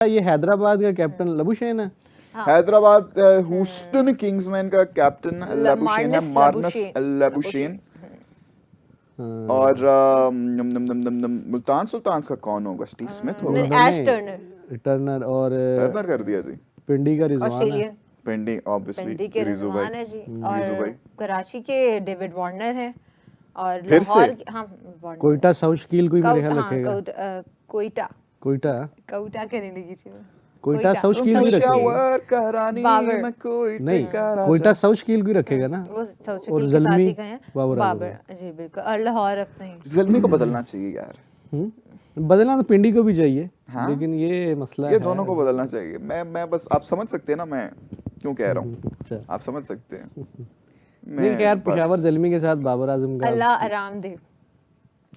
ये हैदराबाद का captain Labuschagne है। हैदराबाद ह्यूस्टन किंग्समैन का कैप्टन लबुशेन है, मार्नस लबुशेन। और मुल्तान सुल्तान का कौन होगा? स्टीव स्मिथ होगा, एश टर्नर और टर्नर कर दिया जी। पिंडी का रिजवान है, पिंडी ऑब्वियसली रिजू भाई है जी। रिजू भाई। और कराची के डेविड वार्नर है, और फिर लाहौर से? हाँ वार्नर। कोयटा साउथ शकील कोई मेरे ख्याल रखेगा। कोयटा कोयटा कहने लगी थी मैं। कोयटा साउथ शकील भी रखेगा बाबर नहीं, कोयटा साउथ शकील भी रखेगा ना। वो साउथ और शकील के साथ ज़ल्मी ही गए हैं बाबर जी बिल्कुल। और लाहौर अपने ज़ल्मी को बदलना चाहिए यार। बदलना तो पिंडी को भी चाहिए। हाँ? लेकिन ये मसला ये है, दोनों को बदलना चाहिए। मैं बस, आप समझ सकते हैं ना मैं क्यों कह रहा हूँ, अच्छा आप समझ सकते हैं। नहीं खैर, पेशावर ज़ल्मी के साथ बाबर आजम का अल्लाह आराम दे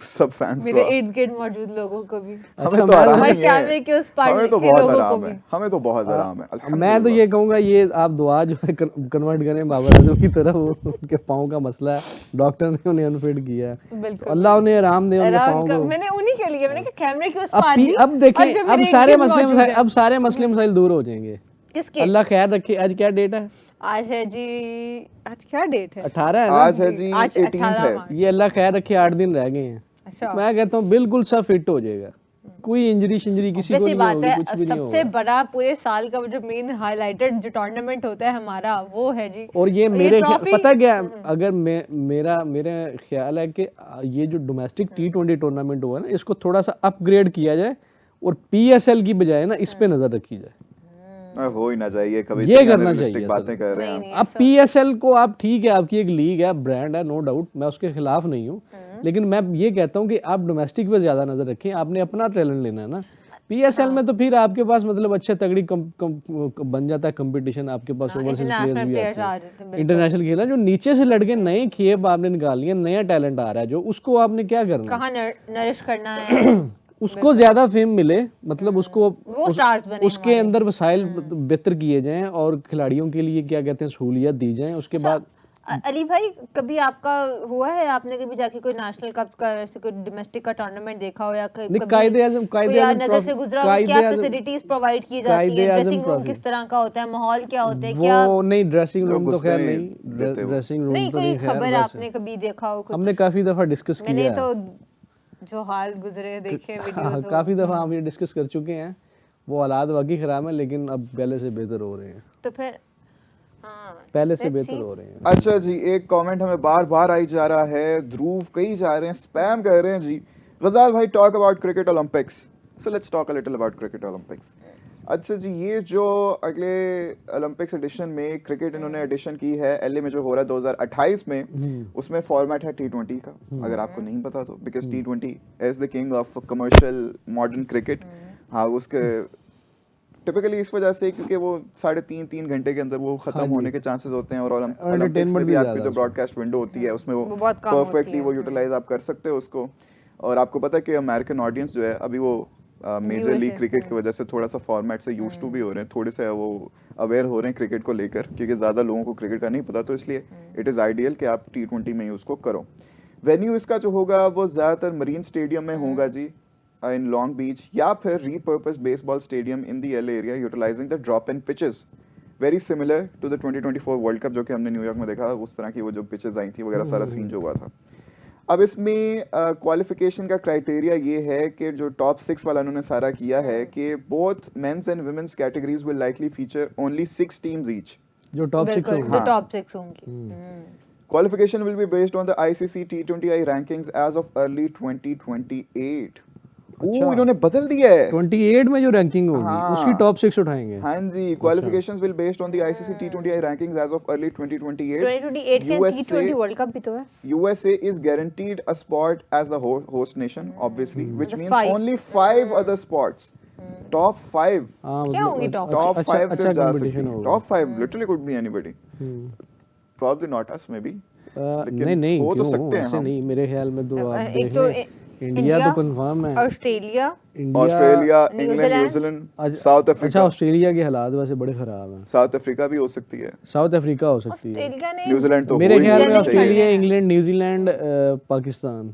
सब फैंस मेरे को, इर्द गिर्द मौजूद लोगों को भी। हमें तो आराम ही और कैमरे है, के उस पार हमें तो के बहुत लोगों को आराम भी। है, हमें तो बहुत आराम है मैं तो अल्हम्दुलिल्लाह। ये कहूँगा, ये आप दुआ जो है कन्वर्ट करें बाबर आजम की तरफ। उनके पाँव का मसला है, डॉक्टर ने उन्हें अनफिट किया है, बिल्कुल। तो अल्लाह उन्हें आराम दे उनके पाँव को। मैंने उन्हीं के लिए, मैंने कहा कैमरे के उस पार भी। अब देखें, और जो अब मेरे सारे इर्द गिर्द मसले मौजूद हैं। अब सारे मसले मसाइल दूर हो जाएंगे। किसके? अल्लाह खैर रखे। आज क्या डेट है? आज है जी, आज क्या डेट है? 18 है ना? आज है जी, आज 18 है। ये अल्लाह खैर रखे, 8 दिन रह गए हैं। अच्छा, मैं कहता हूँ बिल्कुल सब फिट हो जाएगा, कोई इंजरी शिंजरी किसी को वैसी नहीं बात होगी, है। कुछ भी नहीं सबसे होगा। बड़ा पूरे साल का जो मेन हाईलाइटेड जो टूर्नामेंट होता है हमारा, वो है जी। और ये मेरे ट्रॉफी- पता क्या, अगर मेरा ख्याल है कि ये जो डोमेस्टिक T20 टूर्नामेंट हुआ ना, इसको थोड़ा सा अपग्रेड किया जाए और PSL की बजाय ना इस पे नजर रखी जाए। हो ही ना चाहिए कभी, ये करना चाहिए बातें कर रहे हैं अब PSL को आप, ठीक है आपकी एक लीग है, ब्रांड है, नो डाउट, मैं उसके खिलाफ नहीं हूँ, लेकिन मैं ये कहता हूँ कि आप डोमेस्टिक पे ज्यादा नजर रखें। आपने अपना टैलेंट लेना है ना। PSL में तो फिर आपके पास मतलब अच्छे तगड़ी बन जाता है कंपटीशन, आपके पास ओवरसीज प्लेयर्स भी आते हैं, इंटरनेशनल खेला। जो नीचे से लड़के नए खेप आपने निकाल लिए, नया टैलेंट आ रहा है जो, उसको आपने क्या करना, कहाँ नरिश करना है, उसको ज्यादा फेम मिले, मतलब उसको वो स्टार्स बने उसके अंदर वसाइल बेहतर किए जाएं और खिलाड़ियों के लिए क्या कहते हैं सहूलियत दी जाएं। उसके बाद अली भाई, कभी आपका हुआ है, आपने कभी जाके कोई नेशनल कप का ऐसे कोई डोमेस्टिक का टूर्नामेंट देखा हो, या कभी कायदे-ए-आज़म नजर से गुजरा हो, क्या फैसिलिटीज प्रोवाइड की जाती है, ड्रेसिंग रूम किस तरह का होता है, माहौल क्या होता है, क्या वो नहीं, ड्रेसिंग रूम तो खैर नहीं, ड्रेसिंग रूम नहीं, तो कोई नहीं, खबर आपने कभी देखा हो? हमने काफी दफा डिस्कस किया मैंने है, तो जो हाल गुजरे देखे वीडियोस, काफी दफा हम ये डिस्कस कर चुके हैं। वो हालात वाकई खराब है, लेकिन अब पहले से बेहतर हो रहे हैं। तो फिर पहले से बेहतर हो रहे हैं। अच्छा जी, एक कमेंट हमें बार बार आई जा रहा है, ध्रुव कई जा रहे हैं, स्पैम कर रहे हैं जी। गजाल भाई, talk about cricket Olympics. So let's talk a little about cricket Olympics. अच्छा जी, ये जो अगले ओलंपिक्स एडिशन में क्रिकेट इन्होंने एडिशन की है LA में, जो हो रहा है 2028 में, उसमें फॉर्मेट है T20 का, अगर आपको नहीं पता तो, because T20 is the king of commercial modern cricket. हाँ, उसके टिपिकली इस वजह से क्योंकि वो 3.5 घंटे के अंदर वो खत्म होने के चांसेस होते हैं, और ओलंपिक्स में भी आपकी जो ब्रॉडकास्ट विंडो होती है उसमें वो परफेक्टली वो यूटिलाइज आप कर सकते हो उसको। और आपको पता है कि अमेरिकन ऑडियंस जो है अभी वो मेजर लीग क्रिकेट की वजह से थोड़ा सा फॉर्मेट से यूज टू भी हो रहे हैं, थोड़े से वो अवेयर हो रहे हैं क्रिकेट को लेकर, क्योंकि ज़्यादा लोगों को क्रिकेट का नहीं पता, तो इसलिए इट इज़ आइडियल कि आप T20 में ही उसको करो। वेन्यू इसका जो होगा वो ज़्यादातर मरीन स्टेडियम में होगा जी, in Long Beach, या फिर repurposed baseball stadium in the LA area utilizing the drop-in pitches, very similar to the 2024 World Cup जो कि हमने न्यूयॉर्क में देखा, उस तरह की वो जो pitches आई थी वगैरह सारा सीन जो हुआ था। अब इसमें क्वालिफिकेशन का क्राइटेरिया ये है कि जो टॉप 6 वाला उन्होंने सारा किया है कि both mens and womens categories will likely feature only 6 teams each, जो टॉप 6 होंगी। Qualification will be based on the ICC T20I rankings as of early 2028। इन्होंने बदल दिया है, 28 में जो रैंकिंग होगी उसकी टॉप 6 उठाएंगे। हाँ जी, qualifications will based on the ICC T20I rankings as of early 2028। 2028 के T20 वर्ल्ड कप भी तो है। USA is guaranteed a spot as the host nation, obviously, which means only 5 other spots, top 5 क्या होंगी top 5 से जा सकती है, top 5 literally could be anybody, probably not us maybe, नहीं हो तो सकते हैं हम, नहीं, मेरे ख्याल में तो आप एक तो इंडिया तो कंफर्म है, Australia, England, New Zealand, south Africa. अच्छा, ऑस्ट्रेलिया के हालात वैसे बड़े खराब हैं। साउथ अफ्रीका भी हो सकती है, साउथ अफ्रीका हो सकती है, न्यूजीलैंड तो मेरे ख्याल में ऑस्ट्रेलिया, इंग्लैंड, न्यूजीलैंड, पाकिस्तान,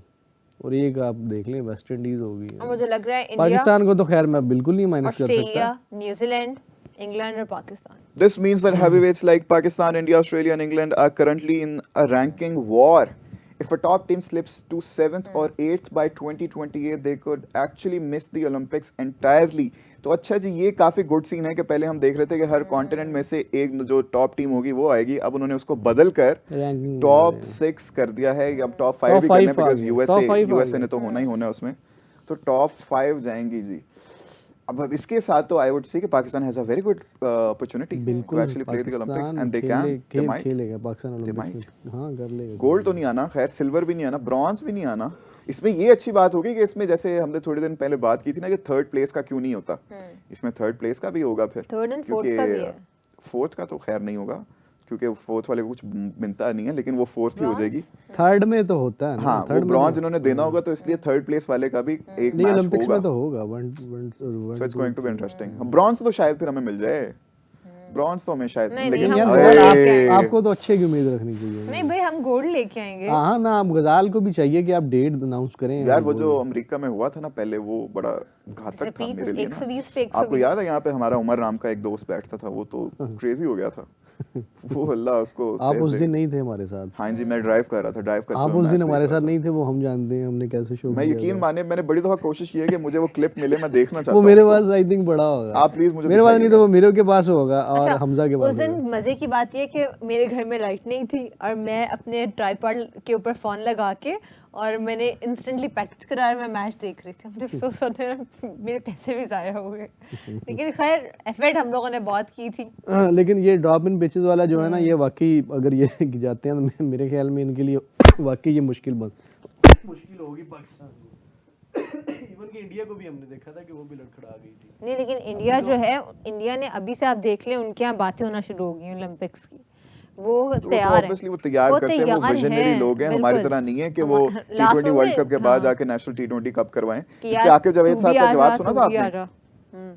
और एक आप देख लें वेस्ट इंडीज होगी, और मुझे लग रहा है इंडिया, पाकिस्तान को तो खैर मैं बिल्कुल नहीं माइनस कर सकता। ऑस्ट्रेलिया, न्यूजीलैंड, इंग्लैंड और Pakistan. This means that heavyweights like Pakistan, India, Australia, and England are currently in a ranking war. If a top team slips to 7th or 8th by 2028, they could actually miss the Olympics entirely. तो अच्छा जी, ये काफी good scene है कि पहले हम देख रहे थे कि हर कॉन्टिनेंट में से एक जो टॉप टीम होगी वो आएगी, अब उन्होंने उसको बदल कर रैंकिंग टॉप 6 कर दिया है, अब टॉप 5 भी Top करने five आ बिकॉज गया, top five आ यूएसए गया। ने तो होना ही होना है उसमें, तो टॉप 5 जाएंगी जी। अब इसके साथ तो आई वुड से कि Pakistan has a very good opportunity to बिल्कुल actually play the Olympics Pakistan and they can खेलेगा पाकिस्तान might. ओलंपिक्स में, हाँ कर लेगा। गोल्ड तो नहीं आना, खैर सिल्वर भी नहीं आना, ब्रॉन्ज भी नहीं आना। इसमें ये अच्छी बात होगी कि इसमें जैसे हमने थोड़े दिन पहले बात की थी ना कि थर्ड प्लेस का क्यों नहीं होता, इसमें थर्ड प्लेस का भी होगा फिर, थर्ड एंड फोर्थ का भी है। फोर्थ का तो खैर नहीं होगा क्योंकि फोर्थ वाले को कुछ मिलता नहीं है, लेकिन वो फोर्थ ही हो जाएगी। थर्ड में तो होता है ना, हाँ, वो थर्ड में ब्रॉन्ज तो- इन्होंने देना होगा, तो इसलिए थर्ड प्लेस वाले का भी एक नहीं मैच ओलंपिक्स होगा। में तो होगा one so it's going to be interesting. Bronze तो शायद फिर हमें मिल जाए, ब्रॉन्ज तो हमें शायद, नहीं, लेकिन नहीं, यार हम अरे, गोल्ड लेके आएंगे। आपको तो अच्छे की उम्मीद रखनी चाहिए। नहीं भाई, हम गोल्ड लेके आएंगे। हाँ ना, आप गजाल को भी चाहिए कि आप डेट अनाउंस करें यार वो जो अमेरिका में हुआ था ना पहले, वो बड़ा घातक था Repeat, मेरे लिए ना। 120 पे 120। आपको याद है यहाँ पे हमारा उमर नाम का एक दोस्त बैठता था, वो तो क्रेजी हो गया था वो, अल्लाह उसको आप save उस दे। दिन नहीं थे हमारे साथ, हाँ जी, मैं ड्राइव कर रहा था, ड्राइव करते आप हुए उस मैच दिन देख हमारे रहा साथ था। नहीं थे, वो हम जानते हैं हमने कैसे शो मैं किया यकीन था। मानिए, मैंने बड़ी दफा कोशिश की है कि मुझे वो क्लिप मिले, मैं देखना चाहता वो हूँ मेरे उसको। पास आई थिंक बड़ा होगा, आप प्लीज मुझे मेरे पास नहीं दिखाइएगा। तो वो मेरे के पास होगा और अच्छा, हमजा के पास उस दिन होगा। मजे की बात ये कि मेरे घर में लाइट नहीं थी और मैं अपने ट्राइपॉड के ऊपर फोन लगा के और मैंने इंस्टेंटली पैकेज कराया, मैं मैच देख रही थी। मुझे अफसोस होता है मेरे पैसे भी जाया हो गए, लेकिन खैर एफर्ट हम लोगों ने बहुत की थी। हाँ, लेकिन ये ड्रॉप इन पिचेस वाला जो है ना, ये वाकई अगर ये जाते हैं तो मेरे ख्याल में इनके लिए वाकई ये मुश्किल होगी पाकिस्तान को। इवन कि इंडिया को भी हमने देखा था कि वो भी लड़खड़ा गई थी। नहीं, लेकिन इंडिया जो है, इंडिया ने अभी से आप देख लें, उनके यहाँ बातें होना शुरू हो गई हैं ओलंपिक्स की। वो तैयार है, ऑब्वियसली वो तैयार करते हैं, वो तैयार विजनरी हैं, लोग हैं, हमारी बिल्कुल। तरह नहीं है कि हम- वो लास्ट T20 में वर्ल्ड कप के बाद हाँ। जाके नेशनल T20 कप करवाएं। कि जिसके यार आकिब जावेद तू साहब भी का आ जवाब जा, सुना तू था भी आ आपने? जा। हम्म।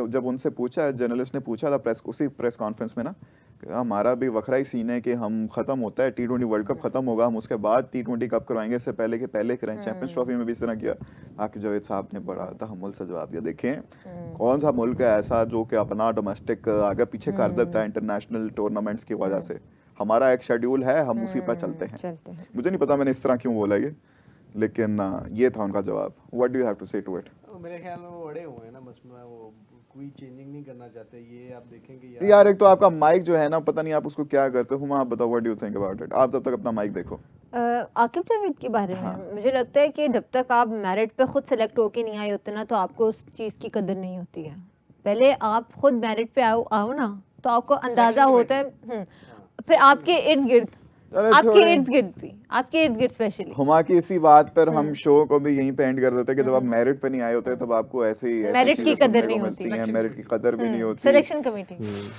जब उनसे पूछा, जर्नलिस्ट ने पूछा था उसी प्रेस कॉन्फ्रेंस में ना, कि हमारा भी वखरा ही सीन है कि हम खत्म होता है T20 वर्ल्ड कप खत्म होगा, हम उसके बाद T20 कप करवाएंगे, इससे पहले के पहले कराएं। चैंपियंस ट्रॉफी में भी इस तरह किया। आकिब जावेद साहब ने बड़ा तहम्मुल से जवाब दिया, देखें कौन सा मुल्क है ऐसा जो कि अपना डोमेस्टिक आगे पीछे कर देता है इंटरनेशनल टूर्नामेंट्स की वजह से। हमारा एक शेड्यूल है, हम उसी पर चलते हैं। मुझे नहीं पता मैंने इस तरह क्यों बोला ये, लेकिन ये था उनका जवाब। What do you have to say to it? मेरे ख्याल में वो बड़े हुए हैं ना, बस मैं वो कोई चेंजिंग नहीं करना चाहते। ये आप देखेंगे यार एक तो आपका माइक जो है ना, पता नहीं आप उसको क्या करते हो। आप बताओ, what do you think about it? आप तब तक अपना माइक देखो। आकिब जावेद के बारे में मुझे लगता है कि जब तक आप मेरिट पे खुद सेलेक्ट होके नहीं आए होते ना, तो आपको उस चीज़ की कदर नहीं होती है। पहले आप खुद मेरिट पे आओ ना, तो आपको अंदाजा होता है। फिर आपके इर्द गिर्द, आपके इर्द गिर्द स्पेशली हुमा की इसी बात पर हम शो को भी यहीं पे एंड कर देते हैं कि जब आप मेरिट पे नहीं आए होते तब आपको ऐसी मेरिट की चीजें कदर सुनने को नहीं मिलती होती। हैं, मेरिट की कदर भी नहीं होती। Selection committee